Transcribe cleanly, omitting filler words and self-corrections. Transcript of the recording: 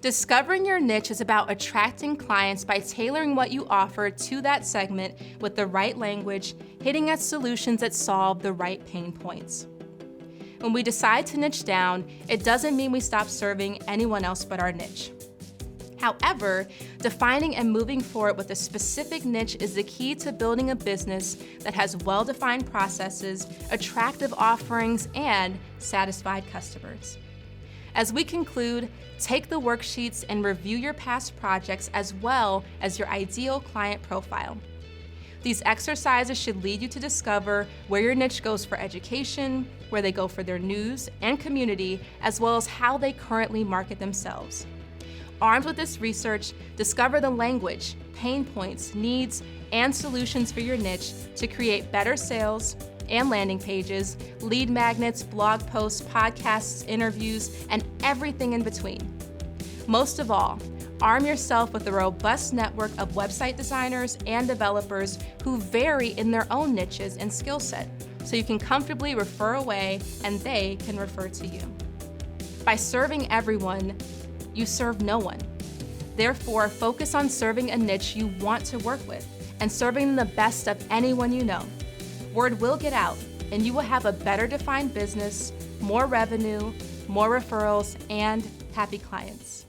Discovering your niche is about attracting clients by tailoring what you offer to that segment with the right language, hitting at solutions that solve the right pain points. When we decide to niche down, it doesn't mean we stop serving anyone else but our niche. However, defining and moving forward with a specific niche is the key to building a business that has well-defined processes, attractive offerings, and satisfied customers. As we conclude, take the worksheets and review your past projects as well as your ideal client profile. These exercises should lead you to discover where your niche goes for education, where they go for their news and community, as well as how they currently market themselves. Armed with this research, discover the language, pain points, needs, and solutions for your niche to create better sales and landing pages, lead magnets, blog posts, podcasts, interviews, and everything in between. Most of all, arm yourself with a robust network of website designers and developers who vary in their own niches and skill set, so you can comfortably refer away and they can refer to you. By serving everyone, you serve no one. Therefore, focus on serving a niche you want to work with and serving the best of anyone you know. Word will get out, and you will have a better defined business, more revenue, more referrals, and happy clients.